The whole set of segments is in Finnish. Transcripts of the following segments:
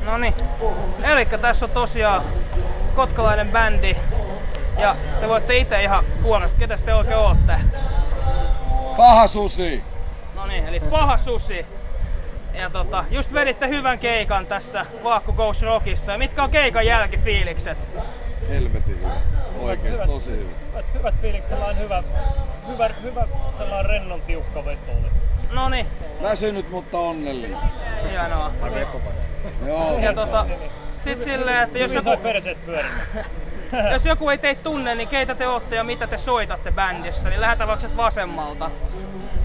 Noniin. Elikkä tässä on tosiaan kotkalainen bändi. Ja te voitte itse ihan puolesta, ketä te oikein ootte? Paha Susi! Noniin, eli Paha Susi. Ja just veditte hyvän keikan tässä Vaakku Goes Rockissa. Ja mitkä on keikan jälkifiilikset? Helvetin hyvä. Oikeesti tosi hyvä. Hyvät fiilikset, sellainen hyvä sellainen rennon tiukka veto oli. Noniin. Väsynyt, mutta onnellinen. Hienoa. Joo. Ja sit silleen, että jos joku, perseet pyörimään. jos joku ei teitä tunne, niin keitä te ootte ja mitä te soitatte bändissä, niin lähdetään vaikka vasemmalta.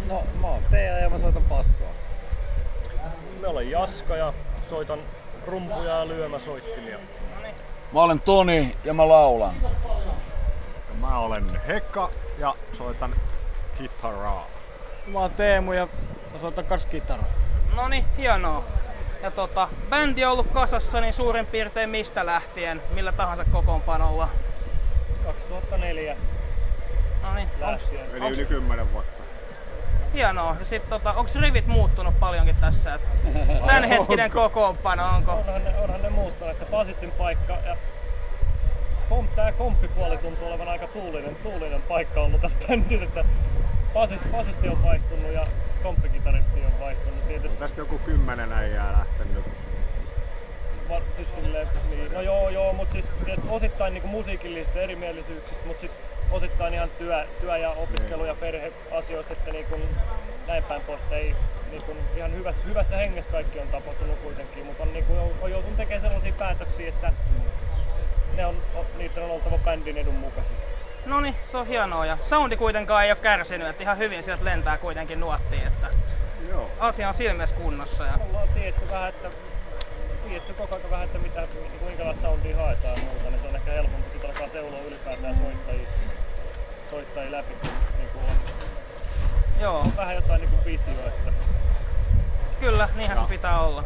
No, mä oon Teija ja mä soitan bassoa. Me olen Jaska ja soitan rumpuja ja lyömäsoittimia. Mä olen Toni ja mä laulan. Mä olen Hekka ja soitan kitaraa. Mä oon Teemu ja mä soitan kans kitaraa. Noniin, hienoa. Ja bändi on ollut kasassa niin suurin piirtein mistä lähtien, millä tahansa kokoonpanolla. 2004 Noniin, lähtien. Eli yli 10 vuotta. hienoa. Ja sit onks rivit muuttunut paljonkin tässä? Tämänhetkinen kokoonpano, onko? Onhan ne muuttunut, että basistin paikka ja tää komppipuoli tuntuu olevan aika tuulinen paikka ollut tässä bändissä, että basisti on vaihtunut ja komppikitaristi on vaihtunut tietysti. Tästä joku 10 äijää lähtenyt. Siis silleen, niin, no joo, mutta siis osittain niinku musiikillisista erimielisyyksistä, mutta sit osittain ihan työ ja opiskelu ja perheasioista, että niinku näin päin pois, ei niinku ihan hyvässä hengessä kaikki on tapahtunut kuitenkin, mutta on joutunut tekemään sellaisia päätöksiä, että niitä on oltava bändin edun mukaisia. Noniin, se on hienoa. Ja soundi kuitenkaan ei ole kärsinyt, että ihan hyvin sieltä lentää kuitenkin nuottiin, että Joo. asia on silmässä kunnossa. Ja Ollaan tiedetty koko ajan vähän, että minkälaista soundia haetaan ja muuta, niin se on ehkä helpompi sit alkaa seuloa ylipäätään soittajia läpi. Niinku joo, vähän jotain niinku visioita. kyllä, niinhän se pitää olla.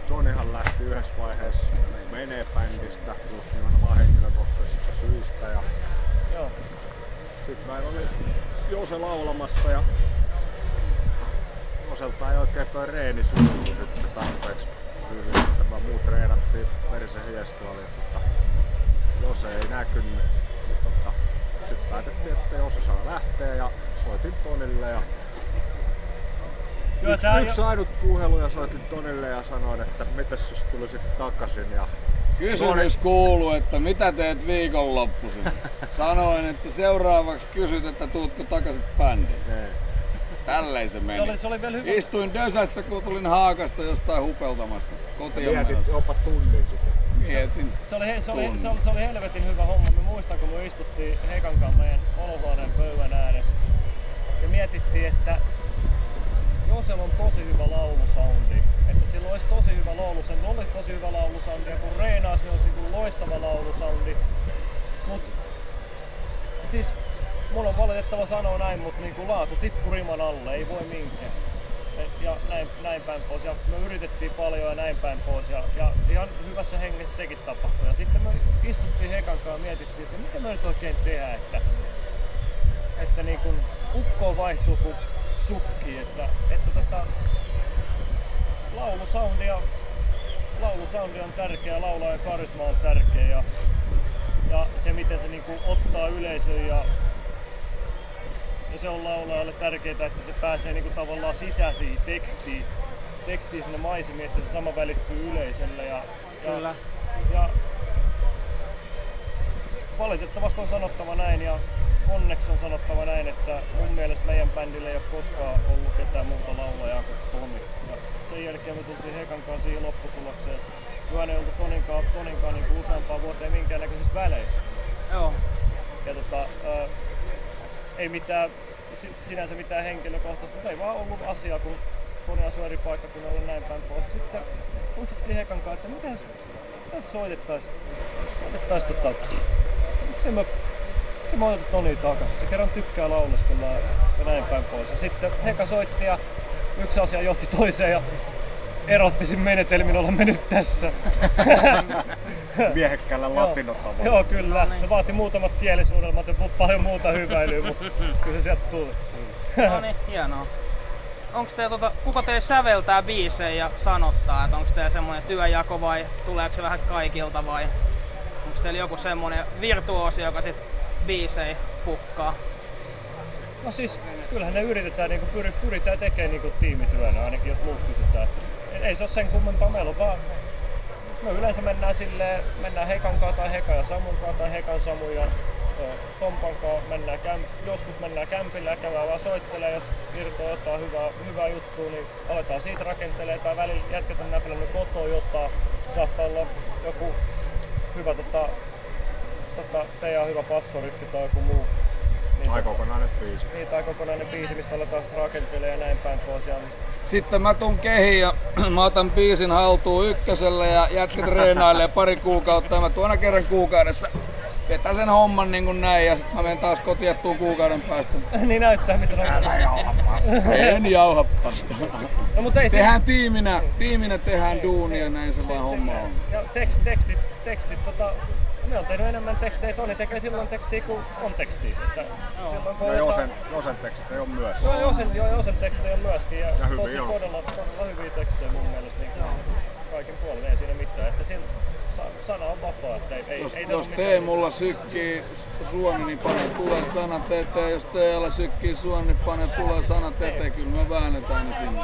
Tonihan lähti yhdessä vaiheessa menee bändistä just nimenomaan henkilökohtaisista syistä. Ja Joo. sitten meillä oli Jose laulamassa ja Joselta ei oikein toi reeni sujunut sitten tarpeeksi hyvin, että me muut treenattiin perisen hiestoa, Jose ei näkynyt. Sitten päätettiin, että Jose saa lähteä ja soitin Tonille ja yksi ainut puhelu ja soitin Tonille ja sanoin, että mitäs jos tulisit takaisin. Ja Kysymys kuuluu, että mitä teet viikonloppuisin? Sanoin, että seuraavaksi kysyt, että tuutko takaisin bändiin. Tälleen se meni. Se oli vielä hyvä. Istuin Dösässä, kun tulin Haakasta jostain hupeltamasta. Kotiin mietit menossa. jopa tunnin sitten. Mietin. Se oli helvetin hyvä homma. Me muistan, kun me istuttiin Hekan kanssa meidän olohuoneen pöydän ääressä ja mietittiin, että Josella on tosi hyvä laulusoundi. Että sillä olisi tosi hyvä laulusoundi ja kun reenaas, niin olisi niin loistava laulusoundi. Mut siis mulla on valitettava sanoa näin, mutta niin laatu tippui riman alle, ei voi minkään. Ja näin päin pois. Ja me yritettiin paljon ja näin päin pois. Ja ihan hyvässä hengessä sekin tapahtui. Ja sitten me istuttiin Hekan kanssa ja mietittiin, että mitä me nyt oikein tehdään. Että niin kun ukko vaihtuu kuin sukki. Että laulusoundi on tärkeä, laulajan karisma on tärkeä. Ja se miten se niin kun ottaa yleisön ja se on laulajalle tärkeää, että se pääsee niinku tavallaan sisäisiin tekstiin sinne maisemiin, että se sama välittyy yleisölle. Ja valitettavasti on sanottava näin ja onneksi on sanottava näin, että mun mielestä meidän bändillä ei ole koskaan ollut ketään muuta laulajaa kuin Toni. Ja sen jälkeen me tultiin Hekan kanssa siihen lopputulokseen. Juhan ei oltu Toninkaan niinku useampaan vuoteen minkäännäköisissä väleissä. Joo. Ja ei mitään, sinänsä mitään henkilökohtaista, mutta ei vaan ollut asiaa, kun Toni asui eri paikkakunnalla näin päin pois. Sitten puhuttiin Hekan kanssa, että miten soitettais miksei me otettu Tonia takaisin. Se kerran tykkää lauleskella ja näin päin pois. Ja sitten Heka soitti ja yksi asia johti toiseen ja erottisin menetelmin olla mennyt tässä. Viehekkäällä latinottavalla. Joo, kyllä. Se vaati muutamat kielisuudelmat ja paljon muuta hyväilyä, mutta kyllä se sieltä tuli. No niin, hienoa. onko teillä kuka teillä säveltää biisejä ja sanottaa, että onko teillä semmoinen työjako vai tuleeko se vähän kaikilta vai onko teillä joku semmoinen virtuoosi, joka sit biisejä pukkaa? No siis kyllähän ne yritetään, niin pyritään tekemään niin tiimityönä, ainakin jos muut kysytään. Ei se ole sen kummempaa, meillä on vaan me yleensä mennään Hekankaan tai Heka ja Samunkaan tai Hekan Samu ja Tompankaan joskus mennään kämpillä ja käydään vaan soittelee, jos irtoaa jotain hyvää juttua, niin aletaan siitä rakentelee tai välillä jätkät on näpelännyt kotoa jotain, saattaa olla joku hyvä teidän hyvä passoriffi tai joku muu. Tai kokonainen biisi. Niin, tai kokonainen biisi, mistä aletaan rakentelee ja näin päin pois. Sitten mä tuun kehiin ja mä otan biisin haltuun ykkösellä ja jätkät treenailee pari kuukautta ja mä tuon aina kerran kuukaudessa. Vetää sen homman niin kuin näin ja sit mä menen taas kotiin ja tuun kuukauden päästä. Niin näyttää mitä on. En jauha paskaa. No, mutta ei tehdään tiiminä tehdään duunia, näin se vaan homma on. Ja tekstit me on tehnyt enemmän tekstejä, Toni tekee silloin tekstiä kun on tekstiä. No Josen tekstejä on myös. Josen tekstejä on myöskin ja tosi on. todella hyviä tekstejä mun mielestä niin kaikin puolin, ei siinä mitään. Että siinä sana on vapaa. Että jos Teemulla sykkii suoni, niin pane tulee sanat eteen. Jos Teellä sykkii suoni, niin pane tulee sanat eteen. Kyllä me väännetään ne sinne.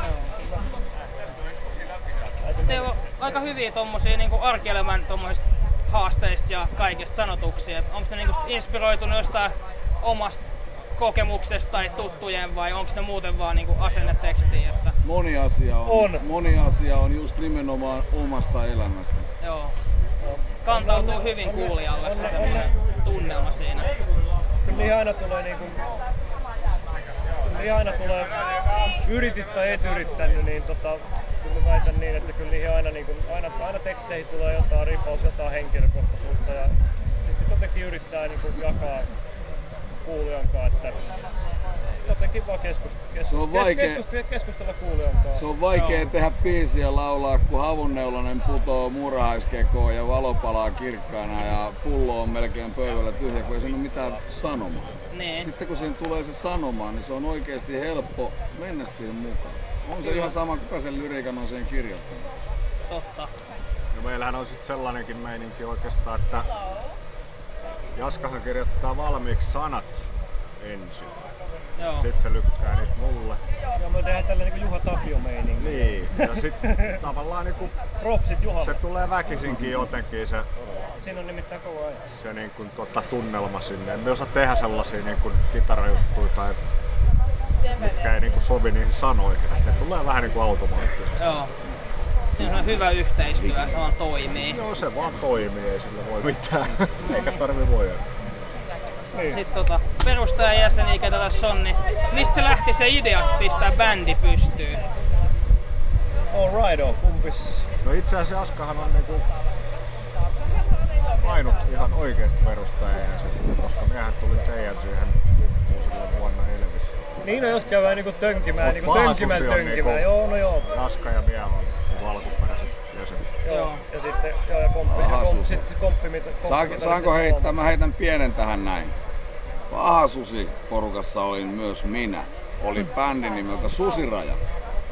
Teillä on aika hyviä tommosia niinku arkielämän tommosista haasteista ja kaikista sanotuksia. Onko ne niinku inspiroitunut jostain omasta kokemuksesta tai tuttujen vai onko ne muuten vaan niinku asennetekstiä? Että... Moni asia on just nimenomaan omasta elämästä. Joo. Kantautuu hyvin kuulijalle se semmoinen tunnelma siinä. Kyllä aina tulee yritit tai et yrittänyt, niin kyllä mä väitän niin, että kyllä niihin aina teksteihin tulee jotain ripaus, jotain henkilökohtaisuutta ja sitten jotenkin yrittää jakaa kuulijan kanssa, että jotenkin vaan keskustella kuulijan kanssa. Se on vaikea tehdä biisiä laulaa, kun havunneulonen putoo muurahaiskekoon ja valo palaa kirkkaana ja pullo on melkein pöydällä tyhjä, kun ei siinä ole mitään sanomaa. Niin. Sitten kun siinä tulee se sanoma, niin se on oikeasti helppo mennä siihen mukaan. On se ihan sama, kuka sen lyriikan on siihen kirjoittanut. Totta. Ja meillähän on sitten sellainenkin meininki oikeastaan, että Jaskahan kirjoittaa valmiiksi sanat ensin. Joo. Sitten se lykkää niitä mulle. Ja me tehdään tällainen niin Juha Tapio meininki. Niin. Ja sitten tavallaan niinku propsit Juhalle. Se tulee väkisinkin jotenkin se. Siinä on nimittäin koko ajan. Se niinku tunnelma sinne. Emme osaa tehdä sellaisia niinku kitarajuttuja tai mitkä ei niinku sovi niihin sanoihin. Ne tulee vähän niinku automaattisesti. Joo. Se on hyvä yhteistyö ja se vaan toimii. Joo, se vaan toimii, ei sillä voi mitään. Eikä tarvi voida. Niin. Sitten perustajajäseniä, ketä tässä on, niin mistä se lähti se idea pistää bändi pystyyn? Alright, kumpis? No itse asiassa Jaskahan on niinku ainut ihan oikeesti perustajajäsen, koska miehän tuli teidän siihen silloin vuonna Elvis. Niin, no jos käydään niinku tönkimään, tönkimään. Joo, no joo. Jaska ja Mie on alkuperäiset jäsenet. Joo. Ja sitten komppi. Saanko heittää? Mä heitän pienen tähän näin. Pahasusi porukassa olin myös minä. Oli bändi nimeltä Susiraja.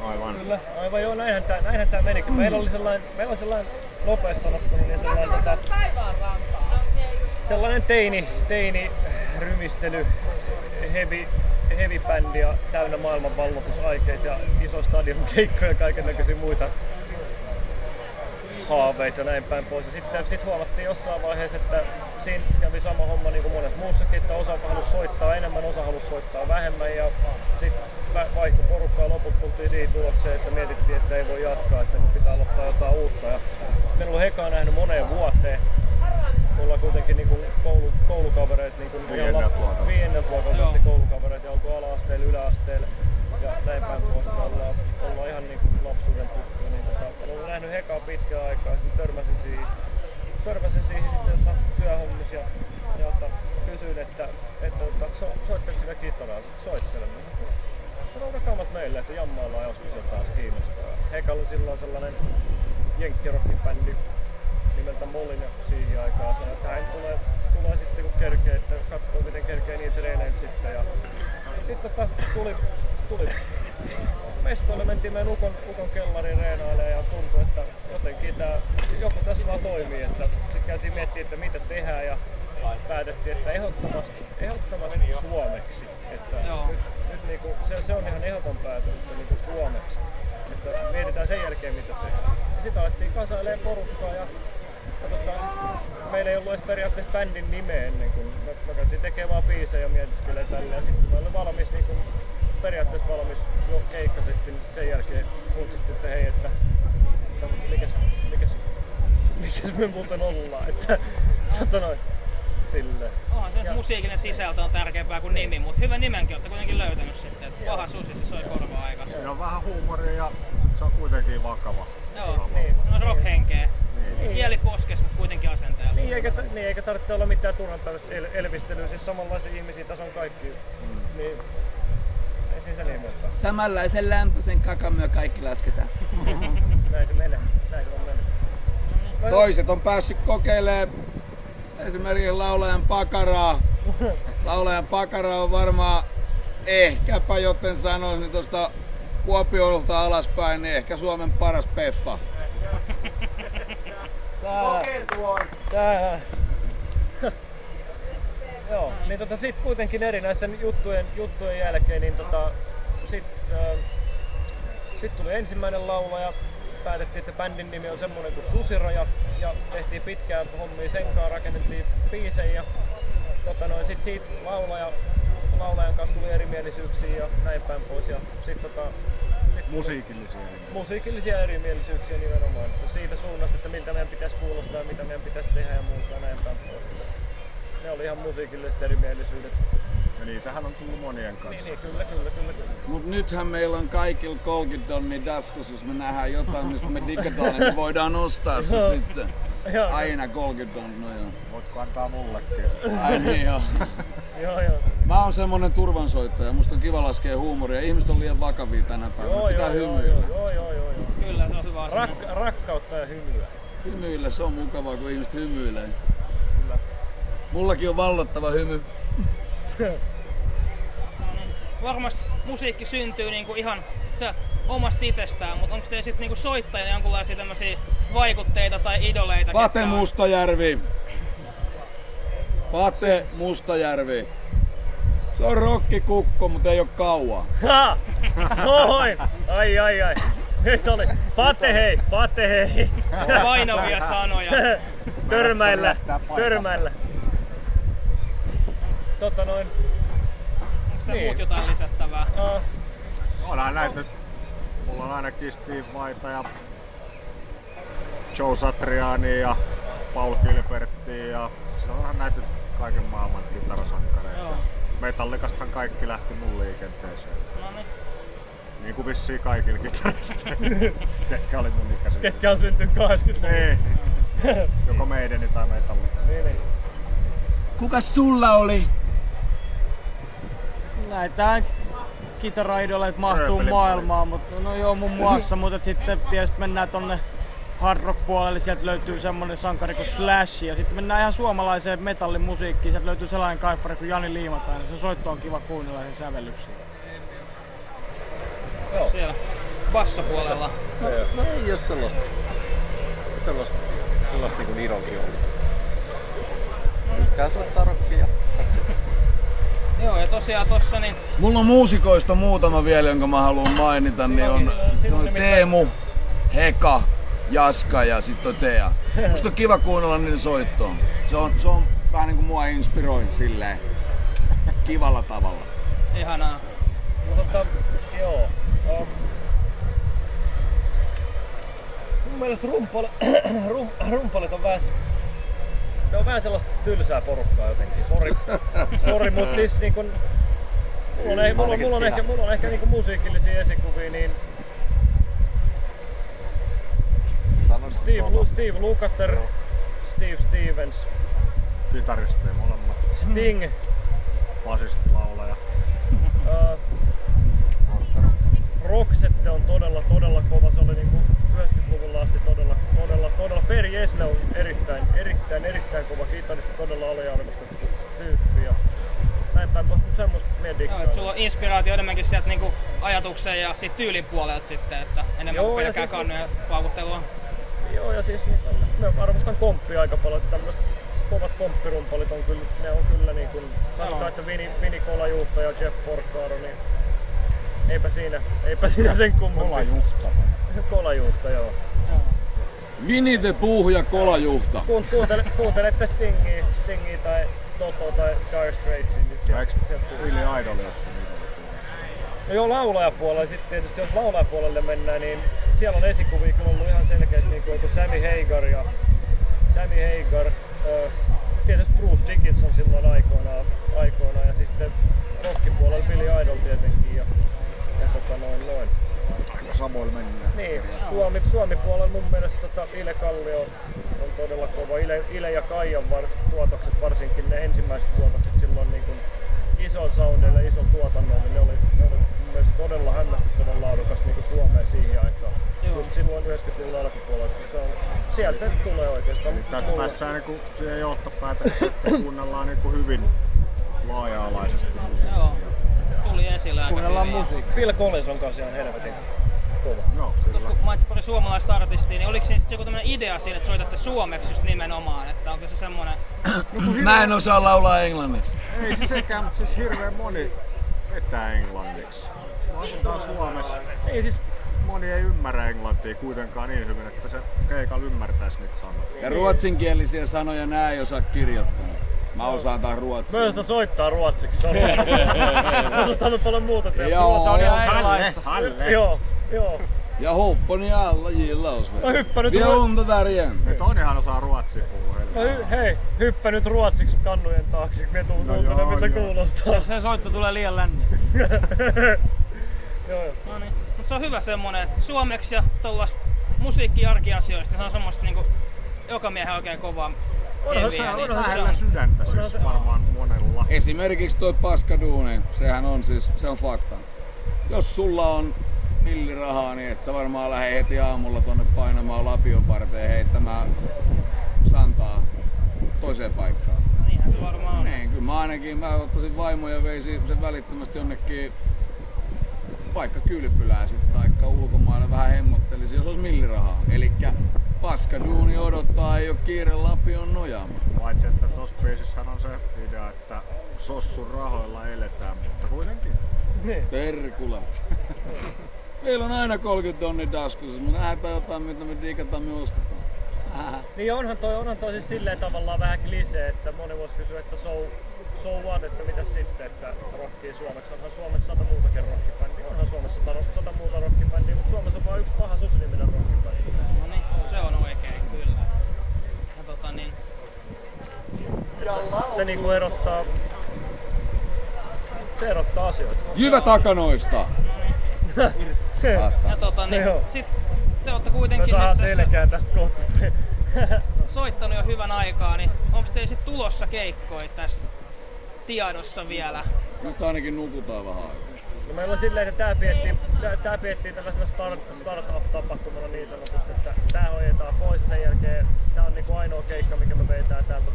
Aivan. Kyllä, aivan joo, näinhän tää menikin. Meillä oli sellainen nopeasti sanottuna, niin sellainen teini rymistely, heavy bändi ja täynnä maailman valloitusaikeita ja iso stadion keikkoja ja kaikennäköisiä muita haaveita ja näin päin pois. Ja sitten huomattiin jossain vaiheessa, että siinä kävi sama homma niin kuin monet muussakin, että osa halusi soittaa enemmän, osa halusi soittaa vähemmän ja sitten vaihtui porukkaa ja loput tultiin siihen tulokseen, että mietittiin, että ei voi jatkaa, että nyt pitää aloittaa jotain uutta. Ja sitten en ollut Hekaa nähnyt moneen vuoteen. Mulla on kuitenkin niin koulukavereita, niin viidenneltä luokalta koulukavereita ja oltu ala-asteella, yläasteella ja näin päin pois. Ollaan ihan niin kuin lapsuuden tuttuja. Niin olen nähnyt Hekaa pitkään aikaa ja sitten törmäsin siihen sitten työhommissa ja kysyin, että soitteko sinä kitaraa? Soittelen. Sanotaan kammat meille, että jammaillaan joskus jotain kiinnostaa. Heka oli silloin sellainen jenkkirocki-bändi nimeltä Molin siihen aikaan. Sanoi, että hän tulee sitten kun kerkee, että katsoo miten kerkee niitä treeneitä sitten. Ja sitten tuli mestoille mentiin meidän ukon kellariin reenailemaan ja tuntui, että jotenkin joku tässä vaan toimii. Että sitten käytiin miettimään, että mitä tehdään ja päätettiin, että ehdottomasti suomeksi. Että nyt niinku, se on ihan ehdoton päätös, että niinku suomeksi. Että mietitään sen jälkeen mitä tehdään. Sitten alettiin kasailemaan porukkaa ja meillä ei ollut edes periaatteessa bändin nimeä ennen kuin me käytiin tekemään vaan biisejä ja mietiskelee tälle ja sitten kun oli valmis, niin kun periaatteessa valmis jo keikkasetti, niin sen jälkeen kutsittiin, että hei, että mikäs me muuten ollaan, että silleen. Onhan se musiikillinen sisältö on tärkeämpää kuin nimi, mutta hyvä nimenkin olette kuitenkin löytänyt sitten, että Paha Susi se soi korvaa aika. Siinä on vähän huumoria ja sit se on kuitenkin vakava. Joo, no rock-henkeä. Niin. Kieli poskes, mutta kuitenkin asenteella. Niin, eikä tarvitse olla mitään turhanpäiväistä elvistelyä, siis samanlaisia ihmisiä tässä on kaikki. Niin, ei siinä se niin muuta. Samanlaisen lämpöisen kakamyö kaikki lasketaan. Näin se menee, näin se on mennyt. Toiset on päässyt kokeilemaan esimerkiksi Laulajan Pakaraa. Laulajan Pakara on varmaan ehkäpä, joten sanoisin niin tuosta Kuopiolta alaspäin, niin ehkä Suomen paras peffa. Tää. Joo, niin sit kuitenkin erinäisten juttujen jälkeen, niin sit tuli ensimmäinen laulaja. Päätettiin, että bändin nimi on semmonen kuin Susiraja ja tehtiin pitkään hommia sen kanssa, rakennettiin biisejä ja sit siitä laulajan kanssa tuli erimielisyyksiä ja näin päin pois. Ja musiikillisia erimielisyyksiä nimenomaan. Siitä suunnasta, että miltä meidän pitäisi kuulostaa, mitä meidän pitäisi tehdä ja muuta ja näin päin pois. Ne oli ihan musiikilliset erimielisyydet. Ja niitähän on tullut monien kanssa. Niin, kyllä. Mut nythän meillä on kaikilla 30 tonnia taskussa, jos me nähdään jotain, mistä me digataan, niin voidaan ostaa se sitten. Aina 30 tonnia. Voitko antaa mullekin? Ai niin joo. Joo. Mä oon semmonen turvansoittaja, musta on kiva laskea huumoria. Ihmiset on liian vakavia tänä päivänä, pitää hymyillä. Joo. Kyllä, se on hyvä asia. Rakkautta ja hymyä. Hymyillä, se on mukavaa, kun ihmiset hymyilee. Kyllä. Mullakin on vallottava hymy. Varmasti musiikki syntyy niinku ihan omasta itsestään, mutta onko teillä sitten niinku soittajana jonkinlaisia tämmöisiä vaikutteita tai idoleita? Pate Mustajärvi. Pate Mustajärvi. Se on rokkikukko, mutta ei oo kauan. Ha! Noin! Ai. Nyt oli. Pate hei! Painavia sanoja. Törmäillä. Onko teillä muut jotain lisättävää? Onhan näitä nyt. Mulla on ainakin Steve Vaita ja Joe Satriani ja Paul Gilbertti ja onhan näitä kaiken maailman kitarasankareita. Metallikastahan kaikki lähti mun liikenteeseen. Niin kuin vissiin kaikilla kitaristeilla, ketkä oli mun ikäisiä. Ketkä on syntynyt 80-luvulla. Niin. Joko Maideni tai Metallika. Niin. Kukas sulla oli? Näitä kitaraidoleita mahtuu Rööpelin maailmaan, mutta no joo muun muassa, mutta sitten tietysti mennään tonne hard rock puolelle, sieltä löytyy semmonen sankari kuin Slash ja sitten mennään ihan suomalaiseen metallimusiikkiin, sieltä löytyy sellainen kaifari kuin Jani Liimatainen, se soitto on kiva kuunnella sen sävellyksiä. Joo. Siellä bassopuolella. No ei oo sellaista niinku Nironkin ollut. Tää soittaa rockia. Joo, ja tosiaan tossa niin... Mulla on muusikoista muutama vielä, jonka mä haluan mainita, niin on Teemu, Heka, Jaska ja sitten on Tea. Musta on kiva kuunnella niiden soittoa. Se on vähän niinku mua inspiroi silleen kivalla tavalla. Ihanaa. Mutta joo. Mun mielestä rumpalit on ne on vähän sellaista tylsää porukkaa jotenkin. Sori, mut siis niin kun mulla on ehkä niinku musiikillisia esikuvia, niin Steve Lukather, Steve Stevens, Kitaristeja molemmat. Sting, Basisti, laulaja. Roxette on todella kova, se oli niinku 90-luvulla asti todella. Peri Esle on erittäin kova kitaristi, todella aliarvostettu tyyppi ja näin päin, mutta semmoista mie dikkaan. Sulla on inspiraatio enemmänkin sieltä niinku ajatuksen ja sit tyylin puolelta sitten, että enemmän Joo, kuin ja pelkkää siis kannuja paukuttelua. Joo, ja siis mä arvostan komppia aika paljon, että tämmöiset kovat komppirumpalit on kyllä, ne on kyllä niin kuin, sanotaan, että Vini Kolajuutta ja Jeff Porcaro, niin eipä siinä sen kummempi. Kolajuutta, joo. Winnie the Pooh ja Kolajuhta. Kuuntelette Stingia tai Toto tai Dire Straitsia. Niin Eikö Billy Idol, jos se niitä no joo, laulajapuolella. Sitten tietysti jos laulajapuolelle mennään, niin siellä on esikuvia kyllä ollut ihan selkeät, niin kuin Sammy Hagar, tietysti Bruce Dickinson silloin aikoinaan ja sitten rockipuolella Billy Idol tietenkin ja noin. samoilla mennään. Niin, Suomi-puolella mun mielestä Ile Kallio on todella kova. Ile ja Kaijan tuotokset, varsinkin ne ensimmäiset tuotokset silloin niin kuin ison soundilla, ison tuotannolla, niin ne oli mun mielestä todella hämmästyttävän laadukas niin kuin Suomeen siihen aikaan. Joo. Just silloin 90-luvun alkupuolella. Sieltä tulee oikeastaan. Tästä päässään niinku siihen johtopäätökseen, että kuunnellaan niinku hyvin laaja-alaisesti musiikkia. Joo, tuli esille aika Kuunnellaan hyvin. musiikkia. Phil Collins on kanssa ihan helvetin kova. Joo, Tuossa kun mainitsit pari suomalaista artistia, niin oliko siinä sitten joku tämmönen idea siinä, että soitatte suomeksi just nimenomaan? Että onko se semmonen... Mä en osaa laulaa englanniksi. Ei se sekään, mutta siis hirveän moni vetää englanniksi. Me asutaan Suomessa. Ei siis Moni ei ymmärrä englantia kuitenkaan niin hyvin, että se keikalla ymmärtäisi niitä sanoja. Ja ruotsinkielisiä sanoja nää ei osaa kirjoittaa. Mä osaan taas ruotsia. myös sitä soittaa ruotsiksi. Se on osataan paljon muuta tehdä. Joo, Se on ihan erilaista. Joo. Jag hoppar ni alla gillar oss. Mä hyppän nyt Vi undrar där igen. Nyt on ihan osaa ruotsia puhua. hei, hyppä nyt ruotsiksi kannujen taakse. Me kuuntele miltä kuulostaa. Se soitto tulee liian lännistä. Joo. No niin. Mut se on hyvä semmonen, että suomeksi ja tollaista musiikki-arkiasioista, niin se on semmoista niinku joka miehen oikein kovaa heviä. Niin Lähellä sydäntä siis varmaan monella. Esimerkiksi toi paskaduuni, sehän on siis, se on fakta. Jos sulla on millirahaa, niin et sä varmaan lähde heti aamulla tonne painamaan lapion varteen heittämään santaa toiseen paikkaan. Niinhän se varmaan on. Niin, kyllä mä ottaisin vaimon ja veisin sen välittömästi jonnekin vaikka kylpylään sit taikka ulkomaille vähän hemmottelisin, jos olisi millirahaa. Elikkä paskaduuni odottaa, ei oo kiire lapion nojaamaan. Paitsi että tossa biisissähän on se idea, että sossun rahoilla eletään, mutta kuitenkin. Perkula. Meillä on aina 30 tonnia taskussa, me nähdään jotain, mitä me digataan, me ostetaan. Niin onhan toi siis silleen tavallaan vähän klisee, että moni voisi kysyä, että so what, että mitä sitten, että rockii suomeksi. Onhan Suomessa 100 muutakin rockibändiä. Onhan Suomessa 100 muuta rockibändiä, mutta Suomessa on vain yksi paha susiniminen rockibändi. No niin, se on oikein kyllä. Ja niin. Se niinku erottaa asioita. Jyvä takanoista! Ja niin, Joo. sit te ootte Me kuitenkin saadaan nyt tässä selkeä tästä kohta. soittanut jo hyvän aikaa, niin onko teillä sit tulossa keikkoja tässä tiedossa vielä? Nyt ainakin nukutaan vähän aikaa. No meillä on silleen, että tää piettiin tällaisena startup-tapahtumana niin sanotusti, että tää hoidetaan pois ja sen jälkeen tää on niinku ainoa keikka, mikä me veitään täältä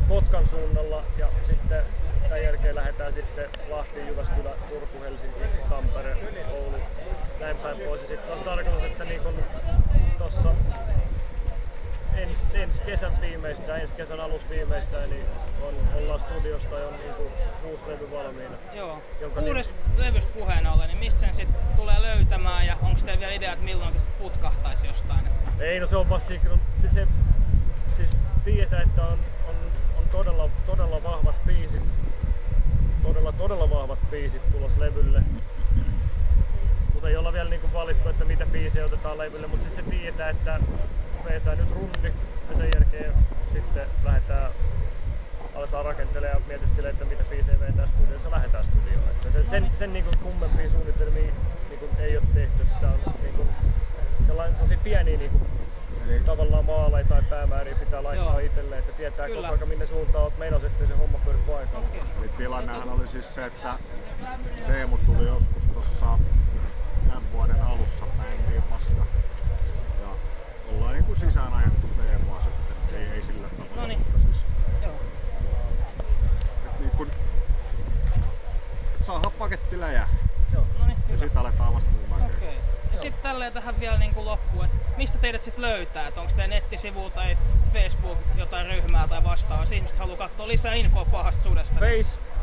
Kotkan suunnalla ja sitten tämän jälkeen lähdetään sitten Lahti, Jyväskylä, Turku, Helsinki, Tampere, Oulu, näin päin pois. Ja sitten on tarkoitus, että niin kun tossa ensi kesän viimeistään, ensi kesän alussa viimeistään, niin ollaan studiosta jo niin uusi levy valmiina. Joo. Jonka Uudesta levystä puheen ollen, niin mistä sen sit tulee löytämään ja onko teillä vielä idea, että milloin se sit putkahtaisi jostain? Ei, no se on vasta se siis tiedetään, että on todella vahvat biisit, todella vahvat biisit tulos levylle. Mutta ei olla vielä niinku valittu, että mitä biisejä otetaan levylle, mutta siis se tiedetään, että vedetään nyt rundi ja sen jälkeen sitten aletaan rakentelemaan ja mietiskelee, että mitä biisejä vedetään studiossa ja lähdetään studioon. Että sen niinku kummempia suunnitelmia niinku ei ole tehty. Tää on niinku sellaisia pieniä niinku tavallaan maaleja tai päämääriä pitää laittaa itselleen, että tietää koko ajan minne suuntaan olet menossa, ettei se homma pyöri paikalla. Eli tilannehan oli siis se, että Teemu tuli joskus tuossa tämän vuoden alussa bändiin vasta. Ja ollaan niinku sisään ajettu Teemua sitten, ei sillä tavalla. Noniin. Mutta siis, Joo. et niin kun, et saadaan paketti läjää. No niin. tähän vielä niin loppuun, että mistä teidät sitten löytää? Onko teidän nettisivu tai Facebook, jotain ryhmää tai vastaavaa? Jos ihmiset haluaa katsoa lisää infoa Pahasta Sudesta.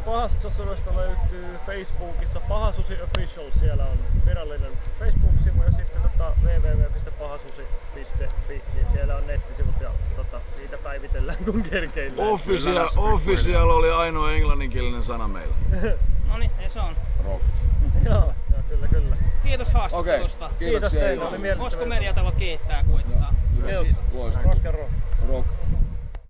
Pahasta Sudesta löytyy Facebookissa Pahasusi Official, siellä on virallinen Facebook-sivu ja sitten www.pahasusi.fi, niin siellä on nettisivut ja niitä päivitellään kun kerkeillään. Official oli ainoa englanninkielinen sana meillä. No niin, se on. Rock. Joo, kyllä. Kiitos haastattelusta. Kiitoksia. Kiitos teille, oli miellyttävää. Olisiko mediatalo kiittää kuittaa? Loistavaa. Rock and roll. Rock.